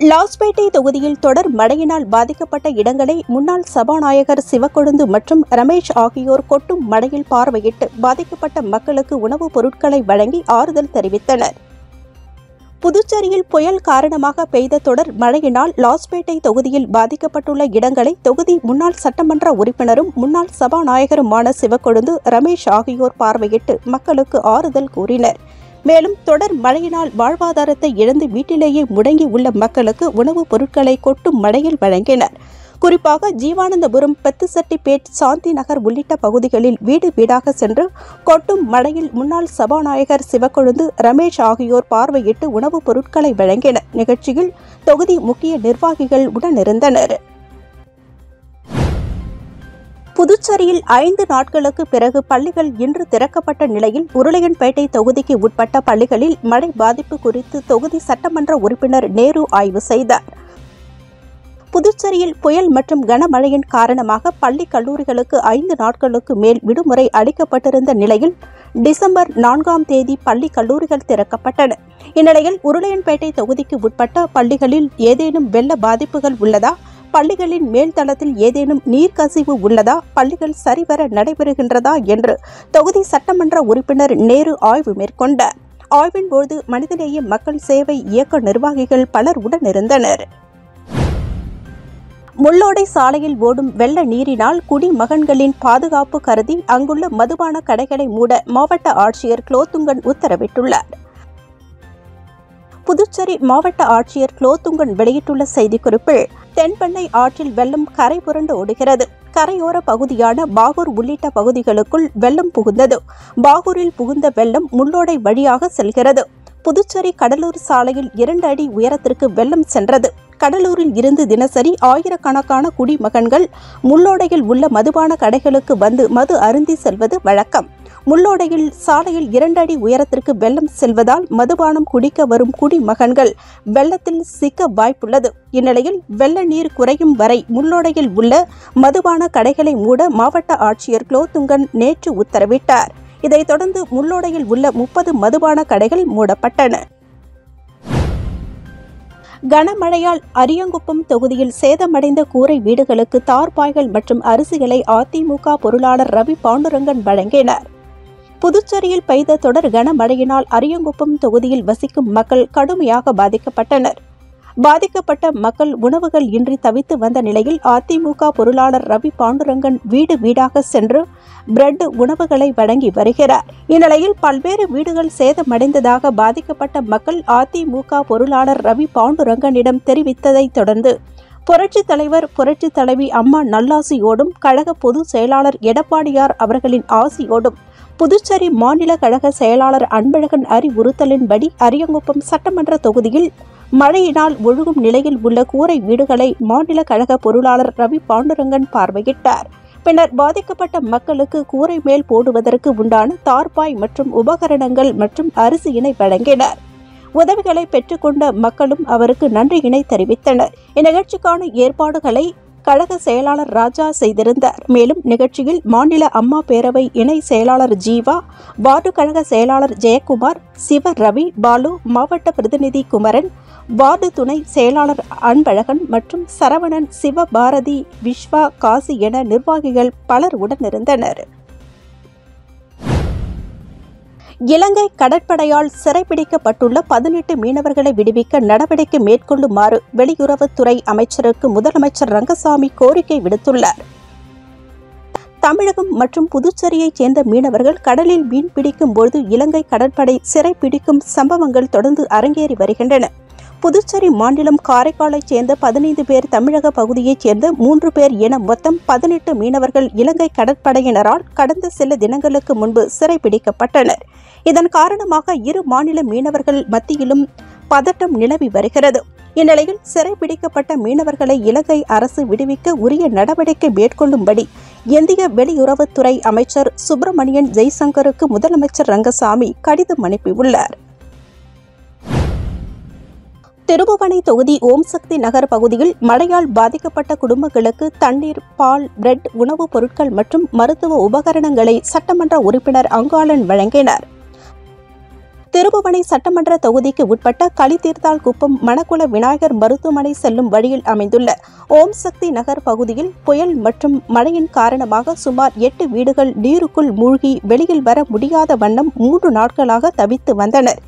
லாஸ்பேட்டை தொகுதியில் தொடர் மழையினால் பாதிக்கப்பட்ட இடங்களை முன்னாள் சபாநாயகர் சிவக்கொழுந்து மற்றும் ரமேஷ் ஆகியோர் கொட்டும் மழையில் பார்வையிட்டு பாதிக்கப்பட்ட மக்களுக்கு உணவுப் பொருட்களை வழங்கி ஆறுதல் தெரிவித்தனர். புதுச்சேரியில் புயல் காரணமாக பெய்த தொடர் மழையினால் லாஸ்பேட்டை தொகுதியில் பாதிக்கப்பட்டுள்ள இடங்களை தொகுதி முன்னாள் சட்டமன்ற உறுப்பினரும் முன்னாள் சபாநாயகருமான சிவக்கொழுந்து, ரமேஷ் ஆகியோர் பார்வையிட்டு மக்களுக்கு ஆறுதல் கூறினர். மேலும் தொடர் மழையினால் வாழ்வாதாரத்தை இழந்து வீட்டிலேயே முடங்கி உள்ள மக்களுக்கு உணவுப் பொருட்களை கொட்டும் மழையில் வழங்கினர். குறிப்பாக ஜீவானந்தபுரம், பெத்துசெட்டிப்பேட், சாந்தி நகர் உள்ளிட்ட பகுதிகளில் வீடு வீடாக சென்று கொட்டும் மழையில் முன்னாள் சபாநாயகர் சிவக்கொழுந்து, ரமேஷ் ஆகியோர் பார்வையிட்டு உணவுப் பொருட்களை வழங்கினர். நிகழ்ச்சியில் தொகுதி முக்கிய நிர்வாகிகள் உடனிருந்தனர். புதுச்சேரியில் 5 நாட்களுக்கு பிறகு பள்ளிகள் இன்று திறக்கப்பட்ட நிலையில் உருளையன்பேட்டை தொகுதிக்கு உட்பட்ட பள்ளிகளில் மழை பாதிப்பு குறித்து தொகுதி சட்டமன்ற உறுப்பினர் நேரு ஆய்வு செய்தார். புதுச்சேரியில் புயல் மற்றும் கனமழையின் காரணமாக பள்ளி கல்லூரிகளுக்கு 5 நாட்களுக்கு மேல் விடுமுறை அளிக்கப்பட்டிருந்த நிலையில் டிசம்பர் 4ஆம் தேதி பள்ளி கல்லூரிகள் திறக்கப்பட்டன. இந்நிலையில் உருளையன்பேட்டை தொகுதிக்கு உட்பட்ட பள்ளிகளில் ஏதேனும் வெள்ள பாதிப்புகள் உள்ளதா, பள்ளிகளின் மேல்தளத்தில் ஏதேனும் நீர்க்கசிவு உள்ளதா, பள்ளிகள் சரிவர நடைபெறுகின்றதா என்று தொகுதி சட்டமன்ற உறுப்பினர் நேரு ஆய்வு மேற்கொண்டார். ஆய்வின்போது மனிதநேய மக்கள் சேவை இயக்க நிர்வாகிகள் பலர் உடனிருந்தனர். முள்ளோடை சாலையில் ஓடும் வெள்ள நீரினால் குடிமகன்களின் பாதுகாப்பு கருதி அங்குள்ள மதுபான கடைகளை மூட மாவட்ட ஆட்சியர் குலோத்துங்கன் உத்தரவிட்டுள்ளார். புதுச்சேரி மாவட்ட ஆட்சியர் குலோத்துங்கன் வெளியிட்டுள்ள செய்திக்குறிப்பில், தென்பெண்ணை ஆற்றில் வெள்ளம் கரை புரண்டு ஓடுகிறது. கரையோர பகுதியான பாகூர் உள்ளிட்ட பகுதிகளுக்குள் வெள்ளம் புகுந்தது. பாகூரில் புகுந்த வெள்ளம் முள்ளோடை வழியாக செல்கிறது. புதுச்சேரி கடலூர் சாலையில் 2 அடி உயரத்திற்கு வெள்ளம் சென்றது. கடலூரில் இருந்து தினசரி ஆயிரக்கணக்கான குடிமகன்கள் முள்ளோடையில் உள்ள மதுபான கடைகளுக்கு வந்து மது அருந்தி செல்வது வழக்கம். முள்ளோடையில் சாலையில் 2 அடி உயரத்திற்கு வெள்ளம் செல்வதால் மதுபானம் குடிக்க வரும் குடிமகன்கள் வெள்ளத்தில் சிக்க வாய்ப்புள்ளது. இந்நிலையில் வெள்ள நீர் குறையும் வரை முள்ளோடையில் உள்ள மதுபான கடைகளை மூட மாவட்ட ஆட்சியர் குலோத்துங்கன் நேற்று உத்தரவிட்டார். இதைத் தொடர்ந்து முள்ளோடையில் உள்ள 30 மதுபான கடைகள் மூடப்பட்டன. கனமழையால் அரியங்குப்பம் தொகுதியில் சேதமடைந்த கூரை வீடுகளுக்கு தார்பாய்கள் மற்றும் அரிசிகளை அதிமுக பொருளாளர் ரவி பாண்டுரங்கன் வழங்கினார். புதுச்சேரியில் பெய்த தொடர் கனமழையினால் அரியங்குப்பம் தொகுதியில் வசிக்கும் மக்கள் கடுமையாக பாதிக்கப்பட்டனர். பாதிக்கப்பட்ட மக்கள் உணவுகள் இன்றி தவித்து வந்த நிலையில் அதிமுக பொருளாளர் ரவி பாண்டுரங்கன் வீடு வீடாக சென்று பிரெட் உணவுகளை வழங்கி வருகிறார். இந்நிலையில் பல்வேறு வீடுகள் சேதமடைந்ததாக பாதிக்கப்பட்ட மக்கள் அதிமுக பொருளாளர் ரவி பாண்டுரங்கனிடம் தெரிவித்ததைத் தொடர்ந்து புரட்சித் தலைவர், புரட்சித் தலைவி அம்மா நல்லாசியோடும் கழக பொதுச் செயலாளர் எடப்பாடியார் அவர்களின் ஆசியோடும் புதுச்சேரி மாநில கழக செயலாளர் அன்பழகன் அறிவுறுத்தலின்படி அரியங்குப்பம் சட்டமன்ற தொகுதியில் மழையினால் ஒழுகும் நிலையில் உள்ள கூரை வீடுகளை மாநில கழக பொருளாளர் ரவி பாண்டுரங்கன் பார்வையிட்டார். பின்னர் பாதிக்கப்பட்ட மக்களுக்கு கூரை மேல் போடுவதற்கு உண்டான தார்பாய் மற்றும் உபகரணங்கள் மற்றும் அரிசியினை வழங்கினார். உதவிகளை பெற்றுக்கொண்ட மக்களும் அவருக்கு நன்றியினை தெரிவித்தனர். இந்நிகழ்ச்சிக்கான ஏற்பாடுகளை கழக செயலாளர் ராஜா செய்திருந்தார். மேலும் நிகழ்ச்சியில் மாநில அம்மா பேரவை இணை செயலாளர் ஜீவா, வார்டு கழக செயலாளர் ஜெயக்குமார், சிவ ரவி, பாலு, மாவட்ட பிரதிநிதி குமரன், வார்டு துணை செயலாளர் அன்பழகன் மற்றும் சரவணன், சிவபாரதி, விஸ்வா, காசி என நிர்வாகிகள் பலர் உடனிருந்தனர். இலங்கை கடற்படையால் சிறைப்பிடிக்கப்பட்டுள்ள 18 மீனவர்களை விடுவிக்க நடவடிக்கை மேற்கொள்ளுமாறு வெளியுறவுத்துறை அமைச்சருக்கு முதலமைச்சர் ரங்கசாமி கோரிக்கை விடுத்துள்ளார். தமிழகம் மற்றும் புதுச்சேரியைச் சேர்ந்த மீனவர்கள் கடலில் மீன்பிடிக்கும் போது இலங்கை கடற்படை சிறைப்பிடிக்கும் சம்பவங்கள் தொடர்ந்து அரங்கேறி வருகின்றன. புதுச்சேரி மாநிலம் காரைக்காலைச் சேர்ந்த 15 பேர், தமிழக பகுதியைச் சேர்ந்த 3 பேர் என மொத்தம் 18 மீனவர்கள் இலங்கை கடற்படையினரால் கடந்த சில தினங்களுக்கு முன்பு சிறைப்பிடிக்கப்பட்டனர். இதன் காரணமாக இரு மாநில மீனவர்கள் மத்தியிலும் பதட்டம் நிலவி வருகிறது. இந்நிலையில் சிறைப்பிடிக்கப்பட்ட மீனவர்களை இலங்கை அரசு விடுவிக்க உரிய நடவடிக்கை மேற்கொள்ளும்படி இந்திய வெளியுறவுத்துறை அமைச்சர் சுப்பிரமணியன் ஜெய்சங்கருக்கு முதலமைச்சர் ரங்கசாமி கடிதம் அனுப்பியுள்ளார். திருபுவனை தொகுதி ஓம் சக்தி நகர் பகுதியில் மழையால் பாதிக்கப்பட்ட குடும்பங்களுக்கு தண்ணீர், பால், பிரெட், உணவுப் பொருட்கள் மற்றும் மருத்துவ உபகரணங்களை சட்டமன்ற உறுப்பினர் அங்காளன் வழங்கினார். திருபுவனை சட்டமன்ற தொகுதிக்கு உட்பட்ட களித்தீர்த்தால் குப்பம் மணக்குள விநாயகர் மருத்துவமனை செல்லும் வழியில் அமைந்துள்ள ஓம் சக்தி நகர் பகுதியில் புயல் மற்றும் மழையின் காரணமாக சுமார் 8 வீடுகள் நீருக்குள் மூழ்கி வெளியில் வர முடியாத வண்ணம் 3 நாட்களாக தவித்து வந்தனர்.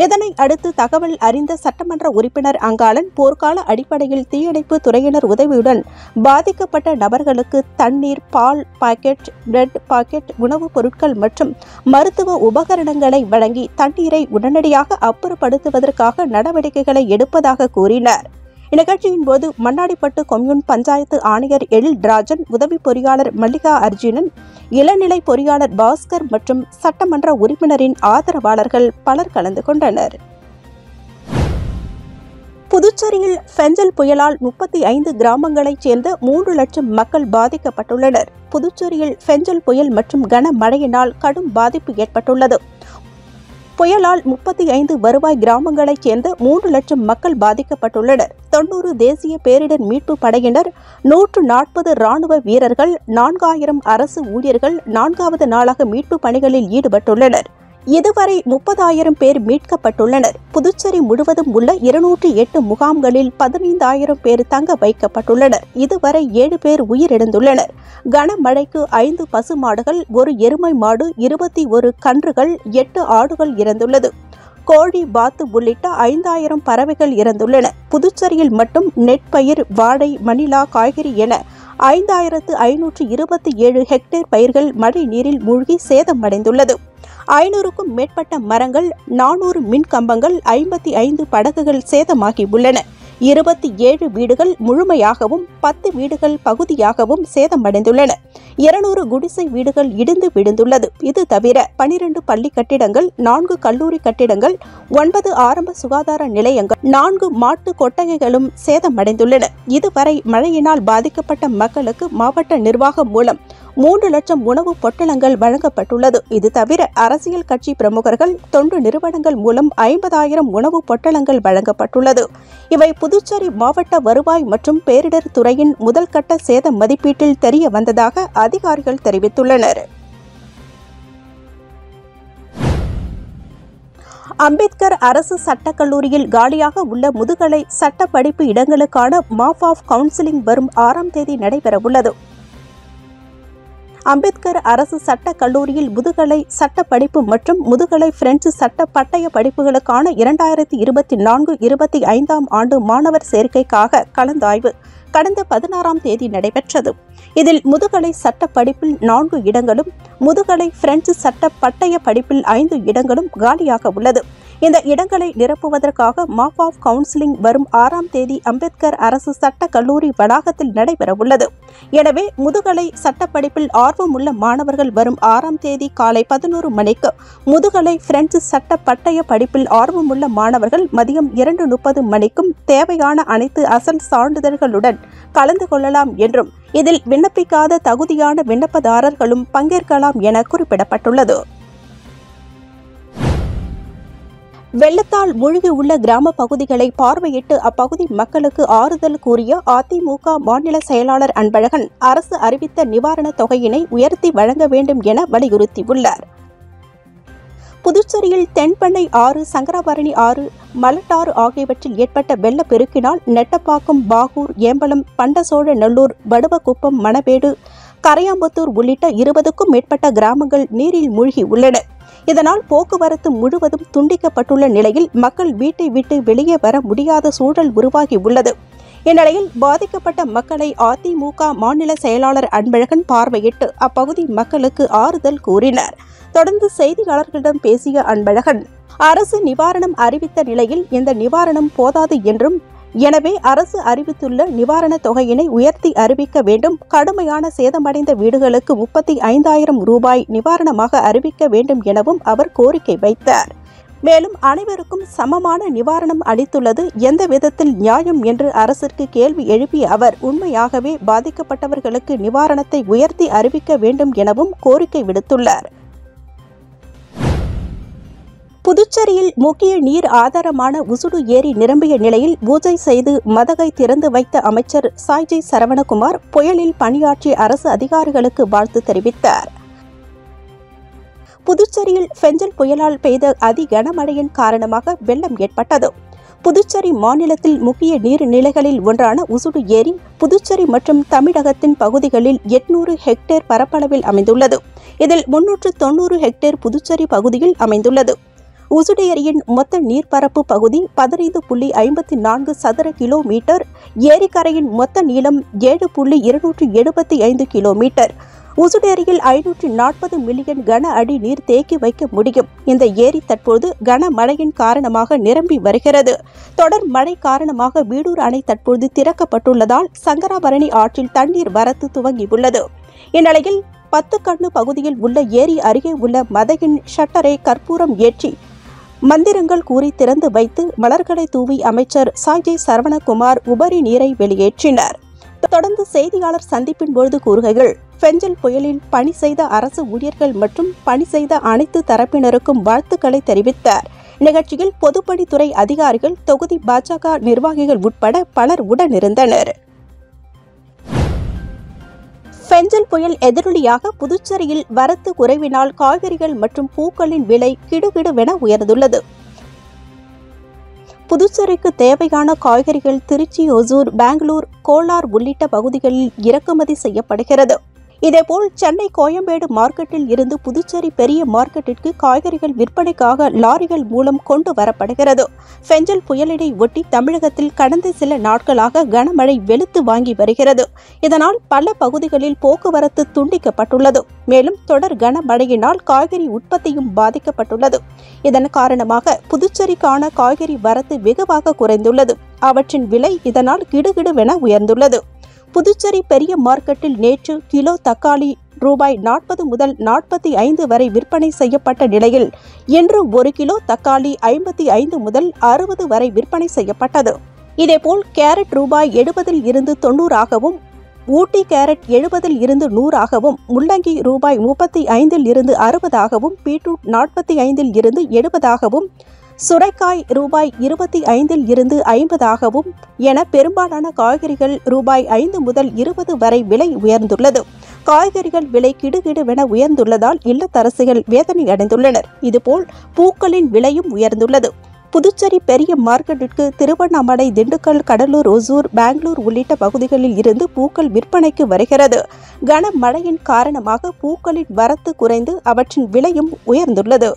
இதனை அடுத்து தகவல் அறிந்த சட்டமன்ற உறுப்பினர் அங்காளன் போர்க்கால அடிப்படையில் தீயணைப்பு துறையினர் உதவியுடன் பாதிக்கப்பட்ட நபர்களுக்கு தண்ணீர், பால் பாக்கெட், பிரெட் பாக்கெட், உணவுப் பொருட்கள் மற்றும் மருத்துவ உபகரணங்களை வழங்கி தண்ணீரை உடனடியாக அப்புறப்படுத்துவதற்காக நடவடிக்கைகளை எடுப்பதாக கூறினார். இந்நிகழ்ச்சியின் போது மண்ணாடிப்பட்டு கொம்யூன் பஞ்சாயத்து ஆணையர் எழில் ராஜன், உதவி பொறியாளர் மல்லிகா அர்ஜுனன், இளநிலை பொறியாளர் பாஸ்கர் மற்றும் சட்டமன்ற உறுப்பினரின் ஆதரவாளர்கள் பலர் கலந்து கொண்டனர். புதுச்சேரியில் ஃபெஞ்சல் புயலால் 35 கிராமங்களைச் சேர்ந்த 3 லட்சம் மக்கள் பாதிக்கப்பட்டுள்ளனர். புதுச்சேரியில் ஃபெஞ்சல் புயல் மற்றும் கனமழையினால் கடும் பாதிப்பு ஏற்பட்டுள்ளது. புயலால் 35 வருவாய் கிராமங்களைச் சேர்ந்த 3 லட்சம் மக்கள் பாதிக்கப்பட்டுள்ளனர். 90 தேசிய பேரிடர் மீட்பு படையினர், 140 ராணுவ வீரர்கள், 4000 அரசு ஊழியர்கள் 4வது நாளாக மீட்பு பணிகளில் ஈடுபட்டுள்ளனர். இதுவரை 30,000 பேர் மீட்கப்பட்டுள்ளனர். புதுச்சேரி முழுவதும் உள்ள 208 முகாம்களில் 15,000 பேர் தங்க வைக்கப்பட்டுள்ளனர். இதுவரை 7 பேர் உயிரிழந்துள்ளனர். கனமழைக்கு 5 பசுமாடுகள், 1 எருமை மாடு, 21 கன்றுகள், 8 ஆடுகள் இறந்துள்ளது. கோழி, வாத்து உள்ளிட்ட 5,000 பறவைகள் இறந்துள்ளன. புதுச்சேரியில் மட்டும் நெற்பயிர், வாழை, மணிலா, காய்கறி என 5,527 ஹெக்டேர் பயிர்கள் மழை நீரில் மூழ்கி சேதமடைந்துள்ளது. 500க்கும் மேற்பட்ட மரங்கள், 400 மின் கம்பங்கள், 55 படகுகள் சேதமாகியுள்ளன. 27 வீடுகள் முழுமையாகவும் 10 வீடுகள் பகுதியாகவும் சேதமடைந்துள்ளன. 200 குடிசை வீடுகள் இடிந்து விழுந்துள்ளது. இது தவிர 12 பள்ளி கட்டிடங்கள், 4 கல்லூரி கட்டிடங்கள், 9 ஆரம்ப சுகாதார நிலையங்கள், 4 மாட்டு கொட்டகைகளும் சேதமடைந்துள்ளன. இதுவரை மழையினால் பாதிக்கப்பட்ட மக்களுக்கு மாவட்ட நிர்வாகம் மூலம் 3 லட்சம் உணவு பொட்டலங்கள் வழங்கப்பட்டுள்ளது. இது தவிர அரசியல் கட்சி பிரமுகர்கள், தொண்டு நிறுவனங்கள் மூலம் 50,000 உணவு பொட்டலங்கள் வழங்கப்பட்டுள்ளது. இவை புதுச்சேரி மாவட்ட வருவாய் மற்றும் பேரிடர் துறையின் முதல் கட்ட சேத மதிப்பீட்டில் தெரிய வந்ததாக அதிகாரிகள் தெரிவித்துள்ளனர். அம்பேத்கர் அரசு சட்டக்கல்லூரியில் காலியாக உள்ள முதுகலை சட்ட படிப்பு இடங்களுக்கான மாப் ஆஃப் கவுன்சிலிங் வரும் 6ஆம் தேதி நடைபெறவுள்ளது. அம்பேத்கர் அரசு சட்ட கல்லூரியில் முதுகலை சட்ட படிப்பு மற்றும் முதுகலை பிரெஞ்சு சட்ட பட்டய படிப்புகளுக்கான 2024-25ஆம் ஆண்டு மாணவர் சேர்க்கைக்காக கலந்தாய்வு கடந்த 16ஆம் தேதி நடைபெற்றது. இதில் முதுகலை சட்ட படிப்பில் 4 இடங்களும், முதுகலை பிரெஞ்சு சட்ட பட்டய படிப்பில் 5 இடங்களும் காலியாக உள்ளது. இந்த இடங்களை நிரப்புவதற்காக மாப் ஆஃப் கவுன்சிலிங் வரும் 6ஆம் தேதி அம்பேத்கர் அரசு சட்ட கல்லூரி வளாகத்தில் நடைபெறவுள்ளது. எனவே முதுகலை சட்டப்படிப்பில் ஆர்வமுள்ள மாணவர்கள் வரும் 6ஆம் தேதி காலை 11 மணிக்கு, முதுகலை பிரெஞ்சு சட்ட பட்டய படிப்பில் ஆர்வமுள்ள மாணவர்கள் மதியம் 2:30 மணிக்கும் தேவையான அனைத்து அசல் சான்றிதழ்களுடன் கலந்து கொள்ளலாம் என்றும், இதில் விண்ணப்பிக்காத தகுதியான விண்ணப்பதாரர்களும் பங்கேற்கலாம் என குறிப்பிடப்பட்டுள்ளது. வெள்ளத்தால் மூழ்கியுள்ள கிராம பகுதிகளை பார்வையிட்டு அப்பகுதி மக்களுக்கு ஆறுதல் கூறிய அதிமுக மாநில செயலாளர் அன்பழகன், அரசு அறிவித்த நிவாரணத் தொகையினை உயர்த்தி வழங்க வேண்டும் என வலியுறுத்தியுள்ளார். புதுச்சேரியில் தென்பெண்ணை ஆறு, சங்கராபரணி ஆறு, மலட்டாறு ஆகியவற்றில் ஏற்பட்ட வெள்ளப்பெருக்கினால் நெட்டப்பாக்கம், பாகூர், ஏம்பலம், பண்டசோழநல்லூர், வடுவக்குப்பம், மணவேடு, கரையாம்புத்தூர் உள்ளிட்ட 20க்கும் மேற்பட்ட கிராமங்கள் நீரில் மூழ்கி உள்ளன. இதனால் போக்குவரத்து முழுவதும் துண்டிக்கப்பட்டுள்ள நிலையில் மக்கள் வீட்டை விட்டு வெளியே வர முடியாத சூழல் உருவாகி உள்ளது. இந்நிலையில் பாதிக்கப்பட்ட மக்களை அதிமுக மாநில செயலாளர் அன்பழகன் பார்வையிட்டு அப்பகுதி மக்களுக்கு ஆறுதல் கூறினார். தொடர்ந்து செய்தியாளர்களிடம் பேசிய அன்பழகன், அரசு நிவாரணம் அறிவித்த நிலையில் இந்த நிவாரணம் போதாது என்றும், எனவே அரசு அறிவித்துள்ள நிவாரணத் தொகையினை உயர்த்தி அறிவிக்க வேண்டும். கடுமையான சேதமடைந்த வீடுகளுக்கு 35,000 ரூபாய் நிவாரணமாக அறிவிக்க வேண்டும் எனவும் அவர் கோரிக்கை வைத்தார். மேலும் அனைவருக்கும் சமமான நிவாரணம் அளித்துள்ளது எந்த விதத்தில் நியாயம் என்று அரசிற்கு கேள்வி எழுப்பிய அவர், உண்மையாகவே பாதிக்கப்பட்டவர்களுக்கு நிவாரணத்தை உயர்த்தி அறிவிக்க வேண்டும் எனவும் கோரிக்கை விடுத்துள்ளார். புதுச்சேரியில் முக்கிய நீர் ஆதாரமான உசுடு ஏரி நிரம்பிய நிலையில் பூஜை செய்து மதகை திறந்து வைத்த அமைச்சர் சாய்ஜி சரவணகுமார் புயலில் பணியாற்றிய அரசு அதிகாரிகளுக்கு வாழ்த்து தெரிவித்தார். புதுச்சேரியில் ஃபெஞ்சல் புயலால் பெய்த அதி கனமழையின் காரணமாக வெள்ளம் ஏற்பட்டது. புதுச்சேரி மாநிலத்தில் முக்கிய நீர்நிலைகளில் ஒன்றான உசுடு ஏரி புதுச்சேரி மற்றும் தமிழகத்தின் பகுதிகளில் 800 ஹெக்டேர் பரப்பளவில் அமைந்துள்ளது. இதில் 390 ஹெக்டேர் புதுச்சேரி பகுதியில் அமைந்துள்ளது. உசுடு ஏரியின் மொத்த நீர்ப்பரப்பு பகுதி 15.54 சதுர கிலோமீட்டர். ஏரிக்கரையின் மொத்த நீளம் 7.275 கிலோமீட்டர். உசுடேரியில் 540 மில்லியன் கன அடி நீர் தேக்கி வைக்க முடியும். இந்த ஏரி தற்போது கனமழையின் காரணமாக நிரம்பி வருகிறது. தொடர் மழை காரணமாக வீடூர் அணை தற்போது திறக்கப்பட்டுள்ளதால் சங்கராபரணி ஆற்றில் தண்ணீர் வரத்து துவங்கியுள்ளது. இந்நிலையில் 10 கண்ணு பகுதியில் உள்ள ஏரி அருகே உள்ள மதகின் ஷட்டரை கற்பூரம் ஏற்றி மந்திரங்கள் கூறி திறந்து வைத்து மலர்களை தூவி அமைச்சர் சாய்ஜே சரவணகுமார் உபரி நீரை வெளியேற்றினர். தொடர்ந்து செய்தியாளர் சந்திப்பின் பொழுது கூறுகையில், ஃபெஞ்சல் புயலில் பணி செய்த அரசு ஊழியர்கள் மற்றும் பணி செய்த அனைத்து தரப்பினருக்கும் வாழ்த்துக்களை தெரிவித்தார். நிகழ்ச்சியில் பொதுப்பணித்துறை அதிகாரிகள், தொகுதி பாஜக நிர்வாகிகள் உட்பட பலர் உடனிருந்தனர். ஃபெஞ்சல் புயல் எதிரொலியாக புதுச்சேரியில் வரத்து குறைவினால் காய்கறிகள் மற்றும் பூக்களின் விலை கிடுகிடுவென உயர்ந்துள்ளது. புதுச்சேரிக்கு தேவையான காய்கறிகள் திருச்சி, ஒசூர், பெங்களூர், கோலார் உள்ளிட்ட பகுதிகளில் இறக்குமதி செய்யப்படுகிறது. இதேபோல் சென்னை கோயம்பேடு மார்க்கெட்டில் இருந்து புதுச்சேரி பெரிய மார்க்கெட்டிற்கு காய்கறிகள் விற்பனைக்காக லாரிகள் மூலம் கொண்டு வரப்படுகிறது. ஃபெஞ்சல் புயலினை ஒட்டி தமிழகத்தில் கடந்த சில நாட்களாக கனமழை வெளுத்து வாங்கி வருகிறது. இதனால் பல பகுதிகளில் போக்குவரத்து துண்டிக்கப்பட்டுள்ளது. மேலும் தொடர் கனமழையினால் காய்கறி உற்பத்தியும் பாதிக்கப்பட்டுள்ளது. இதன் காரணமாக புதுச்சேரிக்கான காய்கறி வரத்து வெகுவாக குறைந்துள்ளது. அவற்றின் விலை இதனால் கிடுகிடுவென உயர்ந்துள்ளது. புதுச்சேரி பெரிய மார்க்கெட்டில் நேற்று கிலோ தக்காளி ரூபாய் 40 முதல் 45 வரை விற்பனை செய்யப்பட்ட நிலையில் இன்று 1 கிலோ தக்காளி 55 முதல் 60 வரை விற்பனை செய்யப்பட்டது. இதேபோல் கேரட் ரூபாய் 70 இருந்து 90ஆகவும், ஊட்டி கேரட் 70 இருந்து 100ஆகவும், முள்ளங்கி ரூபாய் 35 இருந்து 60ஆகவும், பீட்ரூட் 45 இருந்து 70ஆகவும், சுரைக்காய் ரூபாய் 25 இருந்து 50ஆகவும் என பெரும்பாலான காய்கறிகள் ரூபாய் 5 முதல் 20 வரை விலை உயர்ந்துள்ளது. காய்கறிகள் விலை கிடுகிடுவென உயர்ந்துள்ளதால் இல்லத்தரசிகள் வேதனை அடைந்துள்ளனர். இதுபோல் பூக்களின் விலையும் உயர்ந்துள்ளது. புதுச்சேரி பெரிய மார்க்கெட்டிற்கு திருவண்ணாமலை, திண்டுக்கல், கடலூர், ஒசூர், பெங்களூர் உள்ளிட்ட பகுதிகளில் இருந்து பூக்கள் விற்பனைக்கு வருகிறது. கனமழையின் காரணமாக பூக்களின் வரத்து குறைந்து அவற்றின் விலையும் உயர்ந்துள்ளது.